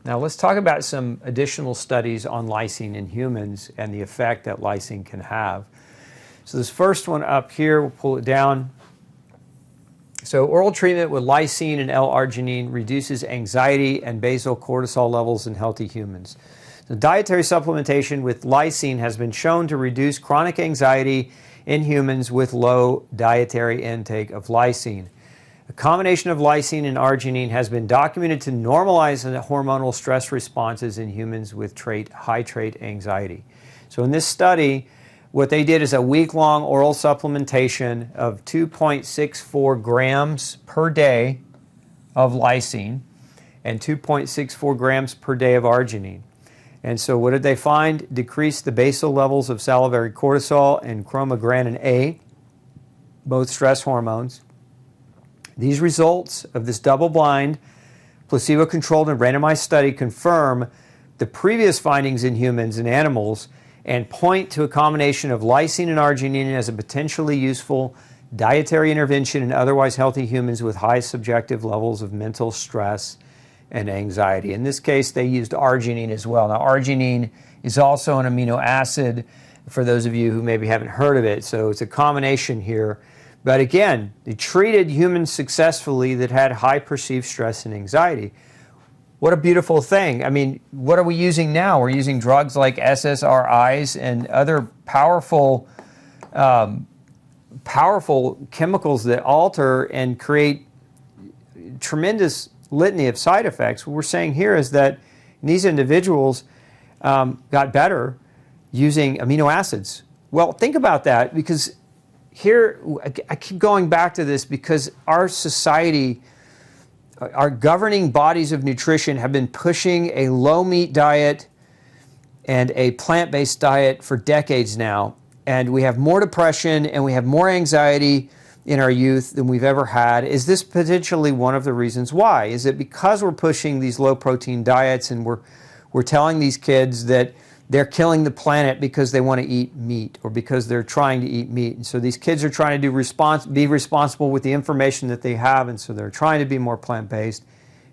Now let's talk about some additional studies on lysine in humans and the effect that lysine can have. So this first one up here, we'll pull it down. So oral treatment with lysine and L-arginine reduces anxiety and basal cortisol levels in healthy humans. The dietary supplementation with lysine has been shown to reduce chronic anxiety in humans with low dietary intake of lysine. A combination of lysine and arginine has been documented to normalize the hormonal stress responses in humans with high trait anxiety. So in this study, what they did is a week-long oral supplementation of 2.64 grams per day of lysine and 2.64 grams per day of arginine. And so what did they find? Decreased the basal levels of salivary cortisol and chromogranin A, both stress hormones. These results of this double-blind, placebo-controlled and randomized study confirm the previous findings in humans and animals and point to a combination of lysine and arginine as a potentially useful dietary intervention in otherwise healthy humans with high subjective levels of mental stress and anxiety. In this case, they used arginine as well. Now, arginine is also an amino acid, for those of you who maybe haven't heard of it, so it's a combination here. But again, they treated humans successfully that had high perceived stress and anxiety. What a beautiful thing. I mean, what are we using now? We're using drugs like SSRIs and other powerful chemicals that alter and create tremendous litany of side effects. What we're saying here is that these individuals got better using amino acids. Well, think about that, because here, I keep going back to this because our society, our governing bodies of nutrition have been pushing a low-meat diet and a plant-based diet for decades now. And we have more depression and we have more anxiety in our youth than we've ever had. Is this potentially one of the reasons why? Is it because we're pushing these low-protein diets and we're telling these kids that they're killing the planet because they want to eat meat or because they're trying to eat meat? And so these kids are trying to be responsible with the information that they have, and so they're trying to be more plant-based,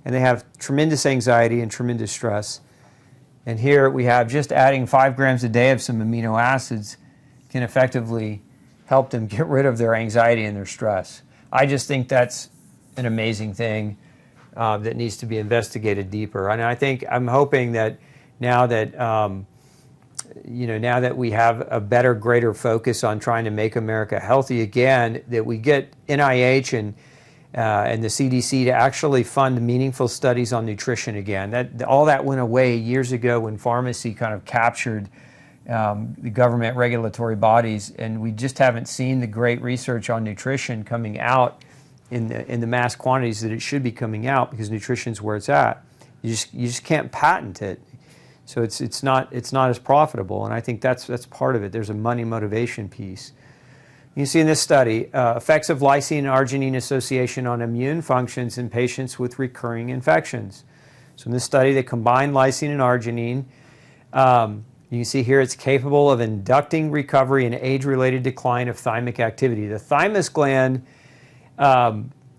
and they have tremendous anxiety and tremendous stress. And here we have just adding 5 grams a day of some amino acids can effectively help them get rid of their anxiety and their stress. I just think that's an amazing thing that needs to be investigated deeper. And I'm hoping that now that now that we have a better, greater focus on trying to make America healthy again, that we get NIH and the CDC to actually fund meaningful studies on nutrition again. All that went away years ago when pharmacy kind of captured the government regulatory bodies, and we just haven't seen the great research on nutrition coming out in the mass quantities that it should be coming out, because nutrition's where it's at. You just can't patent it. So it's not as profitable, and I think that's part of it. There's a money motivation piece. You see in this study, effects of lysine and arginine association on immune functions in patients with recurring infections. So in this study, they combined lysine and arginine. You can see here it's capable of inducing recovery and age-related decline of thymic activity. The thymus gland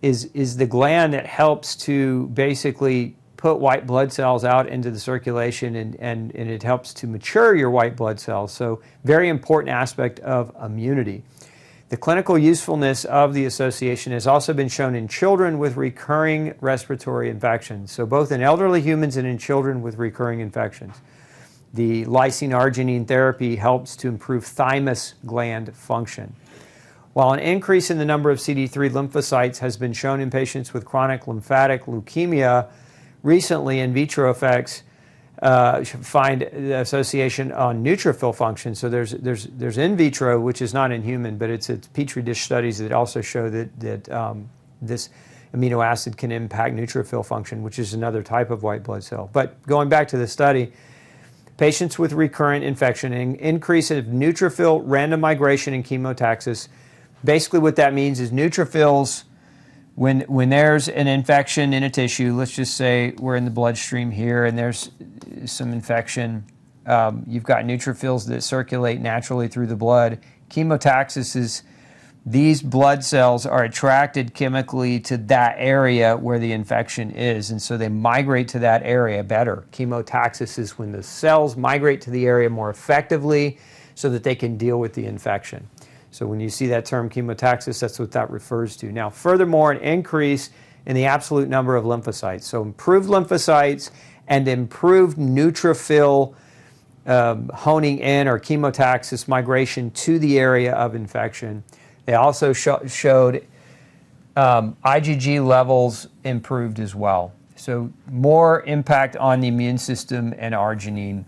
is the gland that helps to basically put white blood cells out into the circulation, and it helps to mature your white blood cells. So very important aspect of immunity. The clinical usefulness of the association has also been shown in children with recurring respiratory infections. So both in elderly humans and in children with recurring infections. The lysine arginine therapy helps to improve thymus gland function. While an increase in the number of CD3 lymphocytes has been shown in patients with chronic lymphatic leukemia, recently in vitro effects find the association on neutrophil function. So there's in vitro, which is not in human, but it's petri dish studies that also show that this amino acid can impact neutrophil function, which is another type of white blood cell. But going back to the study, patients with recurrent infection, an increase of neutrophil random migration and chemotaxis. Basically what that means is neutrophils, when there's an infection in a tissue, let's just say we're in the bloodstream here and there's some infection, you've got neutrophils that circulate naturally through the blood. Chemotaxis is these blood cells are attracted chemically to that area where the infection is, and so they migrate to that area better. Chemotaxis is when the cells migrate to the area more effectively so that they can deal with the infection. So when you see that term chemotaxis, that's what that refers to. Now, furthermore, an increase in the absolute number of lymphocytes. So improved lymphocytes and improved neutrophil honing in or chemotaxis migration to the area of infection. They also showed IgG levels improved as well. So more impact on the immune system and and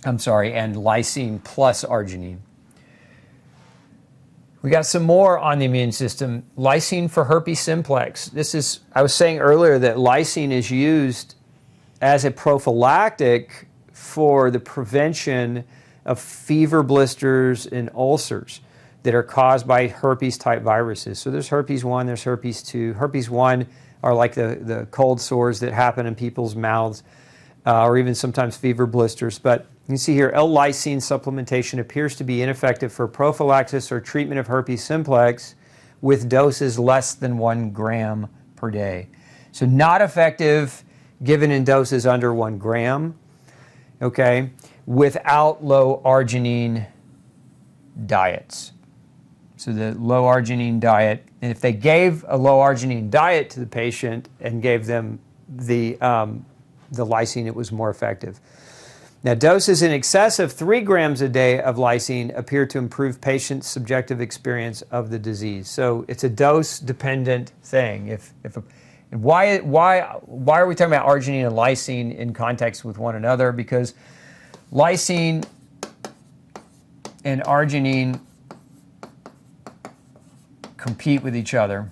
lysine plus arginine. We got some more on the immune system. Lysine for herpes simplex. I was saying earlier that lysine is used as a prophylactic for the prevention of fever blisters and ulcers that are caused by herpes-type viruses. So there's herpes 1, there's herpes 2. Herpes 1 are like the cold sores that happen in people's mouths, or even sometimes fever blisters. But you can see here, L-lysine supplementation appears to be ineffective for prophylaxis or treatment of herpes simplex with doses less than 1 gram per day. So not effective given in doses under 1 gram, okay, without low arginine diets. So the low arginine diet, and if they gave a low arginine diet to the patient and gave them the lysine, it was more effective. Now, doses in excess of 3 grams a day of lysine appear to improve patients' subjective experience of the disease. So it's a dose-dependent thing. Why are we talking about arginine and lysine in context with one another? Because lysine and arginine compete with each other.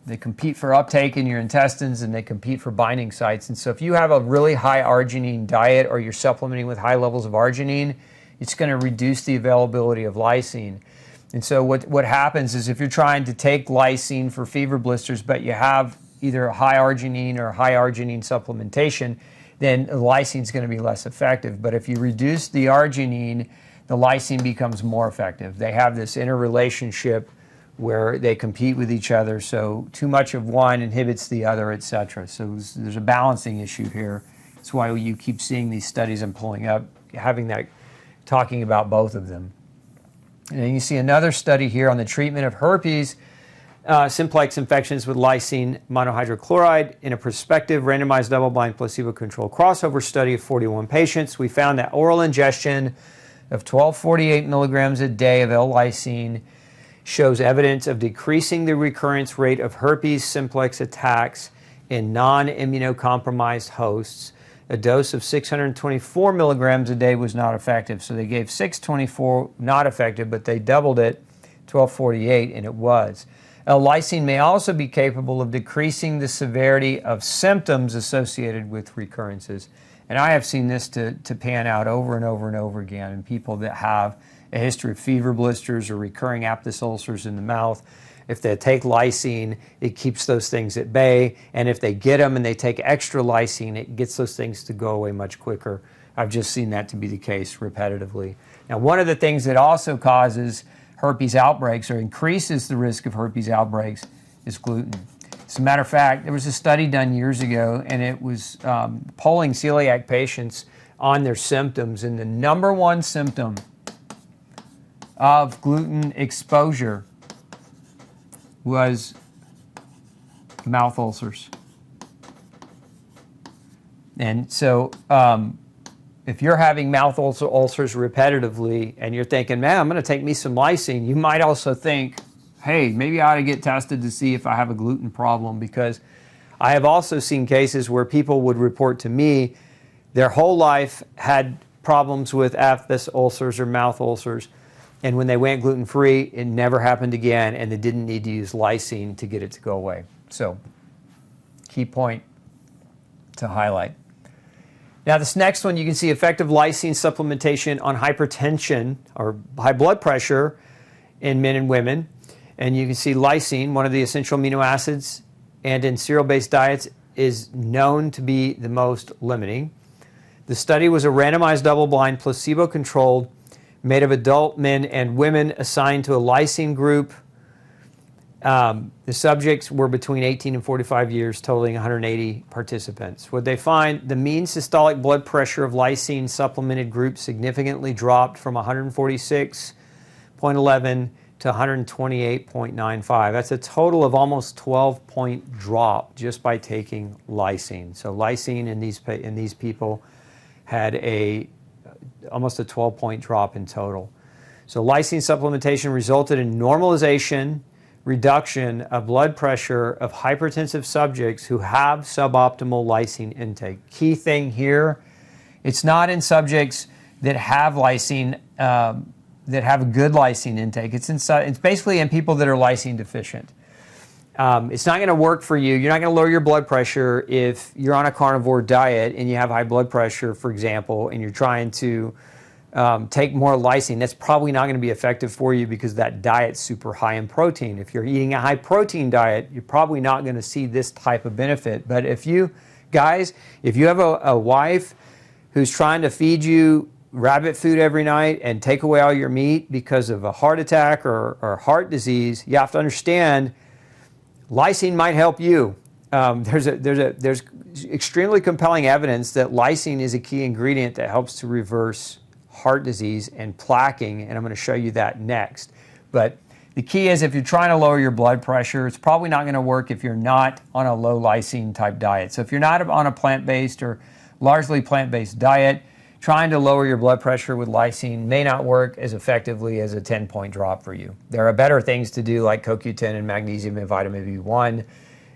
They compete for uptake in your intestines, and they compete for binding sites. And so if you have a really high arginine diet or you're supplementing with high levels of arginine, it's going to reduce the availability of lysine. And so what happens is if you're trying to take lysine for fever blisters, but you have either high arginine or high arginine supplementation, then lysine is going to be less effective. But if you reduce the arginine, the lysine becomes more effective. They have this interrelationship where they compete with each other, so too much of one inhibits the other, etc. So there's a balancing issue here. That's why you keep seeing these studies I'm pulling up, talking about both of them. And then you see another study here on the treatment of herpes simplex infections with lysine monohydrochloride in a prospective randomized double-blind placebo-controlled crossover study of 41 patients. We found that oral ingestion of 1248 milligrams a day of L-lysine shows evidence of decreasing the recurrence rate of herpes simplex attacks in non-immunocompromised hosts. A dose of 624 milligrams a day was not effective. So they gave 624 not effective, but they doubled it, 1248, and it was. L-lysine may also be capable of decreasing the severity of symptoms associated with recurrences. And I have seen this to pan out over and over and over again in people that have a history of fever blisters or recurring aphthous ulcers in the mouth. If they take lysine, it keeps those things at bay. And if they get them and they take extra lysine, it gets those things to go away much quicker. I've just seen that to be the case repetitively. Now, one of the things that also causes herpes outbreaks or increases the risk of herpes outbreaks is gluten. As a matter of fact, there was a study done years ago, and it was polling celiac patients on their symptoms, and the number one symptom of gluten exposure was mouth ulcers. And so if you're having mouth ulcers repetitively and you're thinking, man, I'm going to take me some lysine, you might also think, hey, maybe I ought to get tested to see if I have a gluten problem, because I have also seen cases where people would report to me their whole life had problems with aphthous ulcers or mouth ulcers. And when they went gluten-free, it never happened again, and they didn't need to use lysine to get it to go away. So, key point to highlight. Now, this next one, you can see effective lysine supplementation on hypertension or high blood pressure in men and women. And you can see lysine, one of the essential amino acids, and in cereal-based diets is known to be the most limiting. The study was a randomized double-blind placebo-controlled made of adult men and women assigned to a lysine group The subjects were between 18 and 45 years, totaling 180 participants. What they find, the mean systolic blood pressure of lysine supplemented group significantly dropped from 146.11 to 128.95. That's a total of almost 12-point drop just by taking lysine. So lysine in these people had almost a 12-point drop in total. So lysine supplementation resulted in normalization, reduction of blood pressure of hypertensive subjects who have suboptimal lysine intake. Key thing here, it's not in subjects that have lysine, that have a good lysine intake. It's basically in people that are lysine deficient. It's not going to work for you. You're not going to lower your blood pressure if you're on a carnivore diet and you have high blood pressure, for example, and you're trying to take more lysine. That's probably not going to be effective for you because that diet's super high in protein. If you're eating a high protein diet, you're probably not going to see this type of benefit. But if you have a wife who's trying to feed you rabbit food every night and take away all your meat because of a heart attack or heart disease, you have to understand lysine might help you. There's extremely compelling evidence that lysine is a key ingredient that helps to reverse heart disease and plaquing, and I'm going to show you that next. But the key is if you're trying to lower your blood pressure, it's probably not going to work if you're not on a low lysine type diet. So if you're not on a plant-based or largely plant-based diet, trying to lower your blood pressure with lysine may not work as effectively as a 10-point drop for you. There are better things to do like CoQ10 and magnesium and vitamin B1,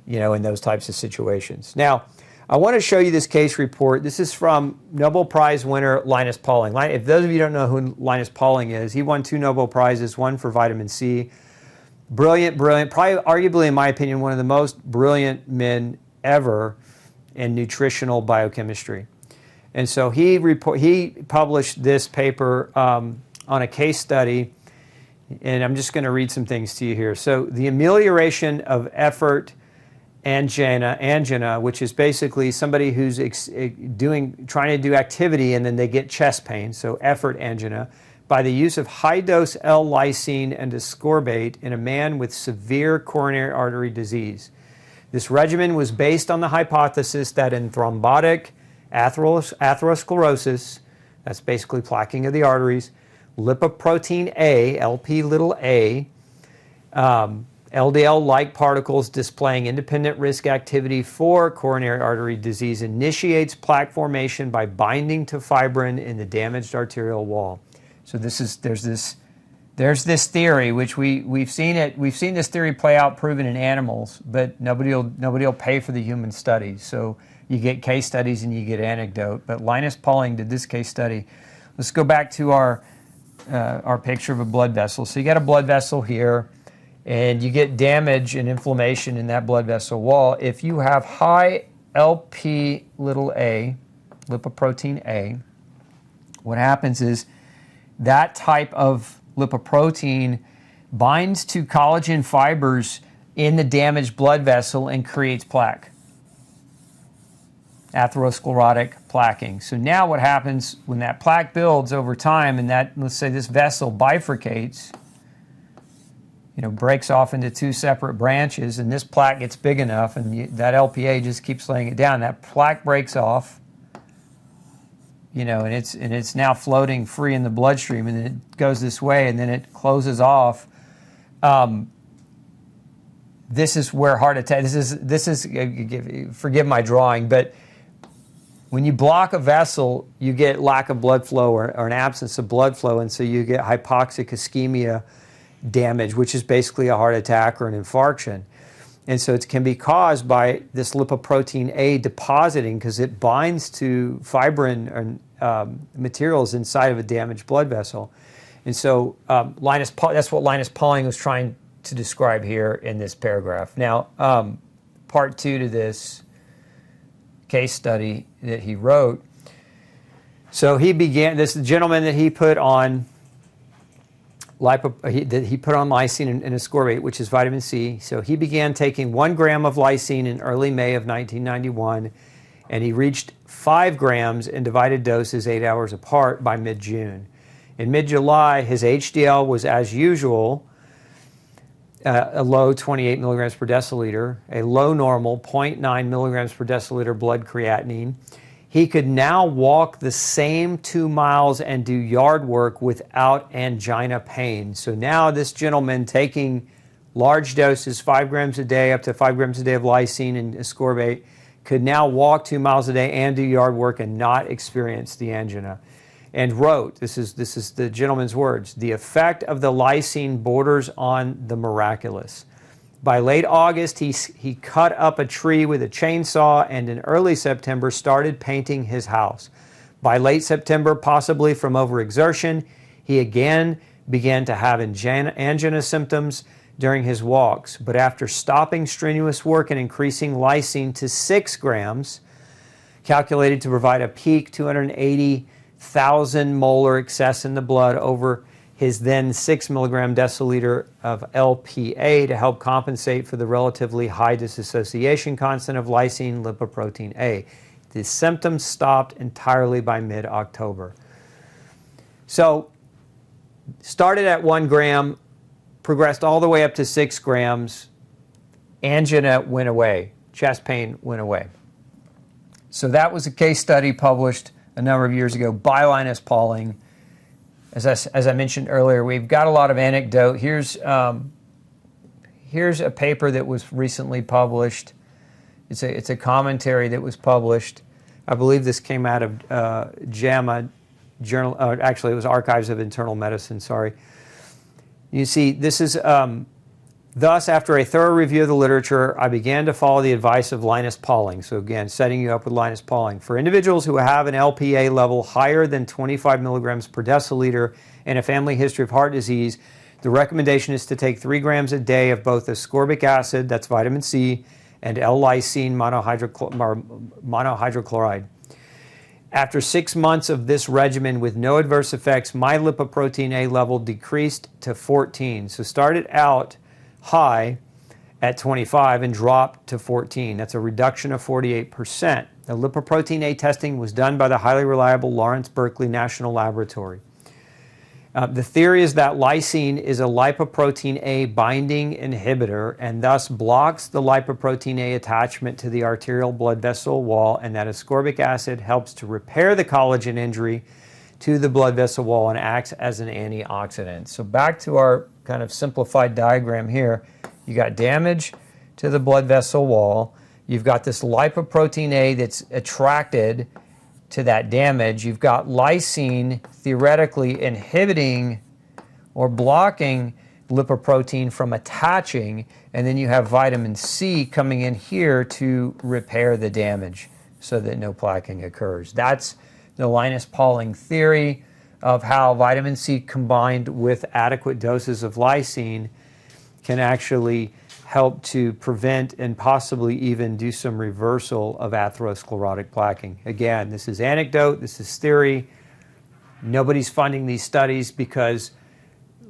in those types of situations. Now, I want to show you this case report. This is from Nobel Prize winner Linus Pauling. If those of you don't know who Linus Pauling is, he won 2 Nobel Prizes, one for vitamin C. Brilliant, probably arguably, in my opinion, one of the most brilliant men ever in nutritional biochemistry. And so he published this paper on a case study, and I'm just going to read some things to you here. So the amelioration of effort angina, which is basically somebody who's trying to do activity and then they get chest pain, so effort angina, by the use of high-dose L-lysine and ascorbate in a man with severe coronary artery disease. This regimen was based on the hypothesis that in thrombotic atherosclerosis, that's basically plaquing of the arteries, lipoprotein A, Lp(a), LDL-like particles displaying independent risk activity for coronary artery disease initiates plaque formation by binding to fibrin in the damaged arterial wall. So there's this theory which we've seen this theory play out proven in animals, but nobody will pay for the human studies. So you get case studies and you get anecdote. But Linus Pauling did this case study. Let's go back to our picture of a blood vessel. So you got a blood vessel here, and you get damage and inflammation in that blood vessel wall. If you have high Lp(a), lipoprotein A, what happens is that type of lipoprotein binds to collagen fibers in the damaged blood vessel and creates plaque. Atherosclerotic plaquing. So now what happens when that plaque builds over time and that, let's say this vessel bifurcates, breaks off into 2 separate branches, and this plaque gets big enough, and that LPA just keeps laying it down. That plaque breaks off, and it's now floating free in the bloodstream, and then it goes this way, and then it closes off. This is where heart attack. This is forgive my drawing, but when you block a vessel, you get lack of blood flow or an absence of blood flow, and so you get hypoxic ischemia damage, which is basically a heart attack or an infarction. And so it can be caused by this lipoprotein A depositing because it binds to fibrin materials inside of a damaged blood vessel. And so that's what Linus Pauling was trying to describe here in this paragraph. Now, part 2 to this case study that he wrote. So this gentleman that he put on lysine and ascorbate, which is vitamin C. So he began taking 1 gram of lysine in early May of 1991, and he reached 5 grams in divided doses 8 hours apart by mid-June. In mid-July, his HDL was as usual, a low 28 milligrams per deciliter, a low normal 0.9 milligrams per deciliter blood creatinine. He could now walk the same 2 miles and do yard work without angina pain. So now this gentleman taking large doses, 5 grams a day, up to 5 grams a day of lysine and ascorbate, could now walk 2 miles a day and do yard work and not experience the angina. And wrote, this is the gentleman's words, "The effect of the lysine borders on the miraculous." By late August, he cut up a tree with a chainsaw and in early September started painting his house. By late September, possibly from overexertion, he again began to have angina symptoms during his walks. But after stopping strenuous work and increasing lysine to 6 grams, calculated to provide a peak 280,000 molar excess in the blood over his then 6 milligram deciliter of LPA to help compensate for the relatively high dissociation constant of lysine lipoprotein A. The symptoms stopped entirely by mid-October. So, started at 1 gram, progressed all the way up to 6 grams, angina went away, chest pain went away. So that was a case study published a number of years ago by Linus Pauling. As I mentioned earlier, we've got a lot of anecdote. Here's a paper that was recently published. It's a commentary that was published. I believe this came out of JAMA Journal. Actually, it was Archives of Internal Medicine. Sorry. You see, this is thus, after a thorough review of the literature, I began to follow the advice of Linus Pauling. So again, setting you up with Linus Pauling. For individuals who have an LPA level higher than 25 milligrams per deciliter and a family history of heart disease, the recommendation is to take 3 grams a day of both ascorbic acid, that's vitamin C, and L-lysine monohydrochloride. After 6 months of this regimen with no adverse effects, my lipoprotein A level decreased to 14. So started out high at 25 and dropped to 14. That's a reduction of 48%. The lipoprotein A testing was done by the highly reliable Lawrence Berkeley National Laboratory. The theory is that lysine is a lipoprotein A binding inhibitor and thus blocks the lipoprotein A attachment to the arterial blood vessel wall, and that ascorbic acid helps to repair the collagen injury to the blood vessel wall and acts as an antioxidant. So back to our kind of simplified diagram here. You got damage to the blood vessel wall. You've got this lipoprotein A that's attracted to that damage. You've got lysine theoretically inhibiting or blocking lipoprotein from attaching, and then you have vitamin C coming in here to repair the damage so that no plaquing occurs. That's the Linus Pauling theory of how vitamin C combined with adequate doses of lysine can actually help to prevent and possibly even do some reversal of atherosclerotic plaquing. Again, this is anecdote, this is theory. Nobody's funding these studies because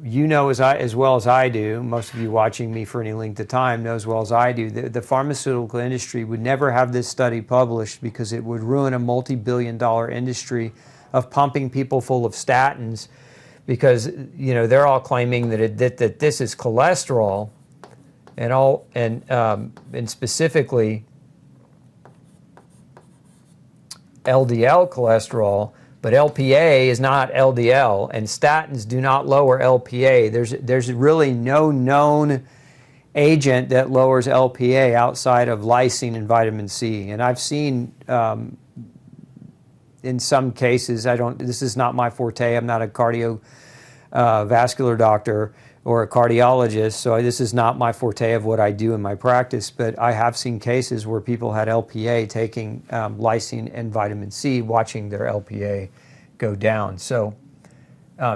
you know as well as I do, most of you watching me for any length of time know as well as I do, the pharmaceutical industry would never have this study published because it would ruin a multi-billion-dollar industry of pumping people full of statins, because they're all claiming that this is cholesterol, and specifically LDL cholesterol, but LPA is not LDL, and statins do not lower LPA. There's really no known agent that lowers LPA outside of lysine and vitamin C. And I've seen in some cases, this is not my forte. I'm not a cardiovascular doctor or a cardiologist, so this is not my forte of what I do in my practice, but I have seen cases where people had LPA taking lysine and vitamin C, watching their LPA go down. So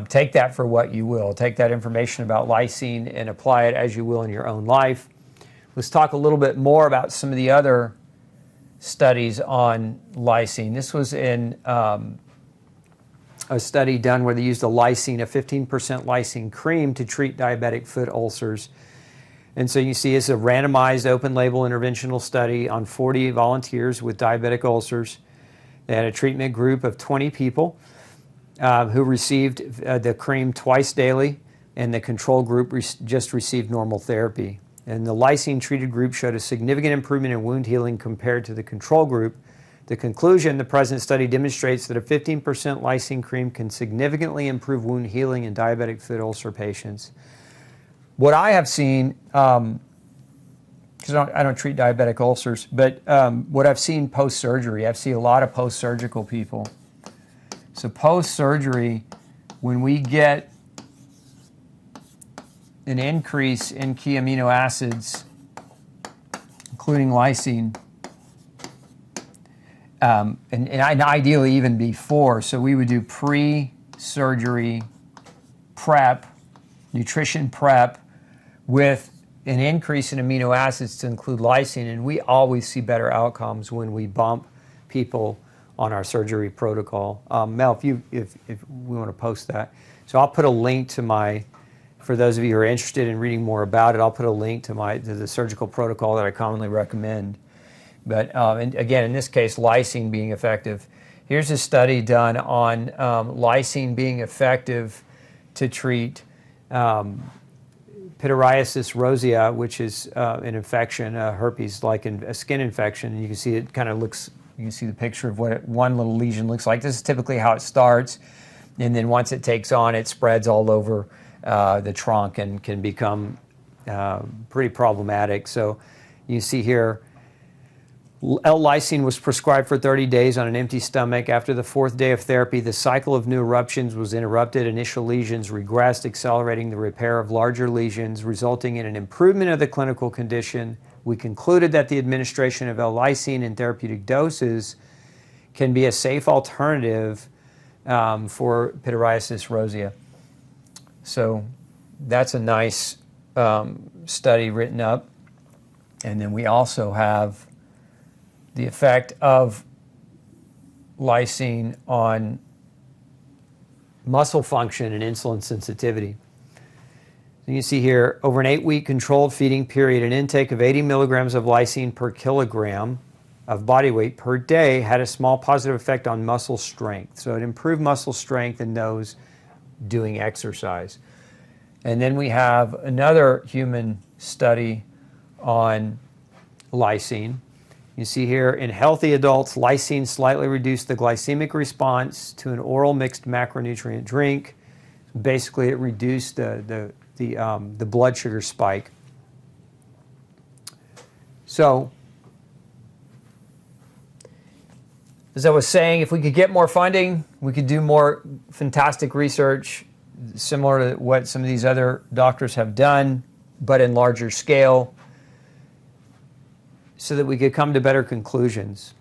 take that for what you will. Take that information about lysine and apply it as you will in your own life. Let's talk a little bit more about some of the other studies on lysine. This was in a study done where they used a 15% lysine cream to treat diabetic foot ulcers. And so you see it's a randomized open label interventional study on 40 volunteers with diabetic ulcers. They had a treatment group of 20 people who received the cream twice daily, and the control group just received normal therapy. And the lysine-treated group showed a significant improvement in wound healing compared to the control group. The conclusion, the present study demonstrates that a 15% lysine cream can significantly improve wound healing in diabetic foot ulcer patients. What I have seen, because I don't treat diabetic ulcers, but what I've seen post-surgery, I've seen a lot of post-surgical people. So post-surgery, when we get an increase in key amino acids, including lysine, and ideally even before, so we would do pre-surgery prep, nutrition prep, with an increase in amino acids to include lysine, and we always see better outcomes when we bump people on our surgery protocol. Mel, if we want to post that. So I'll put a link to for those of you who are interested in reading more about it, I'll put a link to the surgical protocol that I commonly recommend. But and again, in this case, lysine being effective. Here's a study done on lysine being effective to treat pityriasis rosea, which is an infection, herpes, like a skin infection. And you can see it kind of looks, you can see the picture of what one little lesion looks like. This is typically how it starts. And then once it takes on, it spreads all over the trunk and can become pretty problematic. So you see here, L-lysine was prescribed for 30 days on an empty stomach. After the 4th day of therapy, the cycle of new eruptions was interrupted. Initial lesions regressed, accelerating the repair of larger lesions, resulting in an improvement of the clinical condition. We concluded that the administration of L-lysine in therapeutic doses can be a safe alternative for pityriasis rosea. So that's a nice study written up. And then we also have the effect of lysine on muscle function and insulin sensitivity. So you see here, over an 8-week controlled feeding period, an intake of 80 milligrams of lysine per kilogram of body weight per day had a small positive effect on muscle strength. So it improved muscle strength in those doing exercise. And then we have another human study on lysine. You see here, in healthy adults, lysine slightly reduced the glycemic response to an oral mixed macronutrient drink. Basically, it reduced the blood sugar spike. So, as I was saying, if we could get more funding, we could do more fantastic research, similar to what some of these other doctors have done, but in larger scale, so that we could come to better conclusions.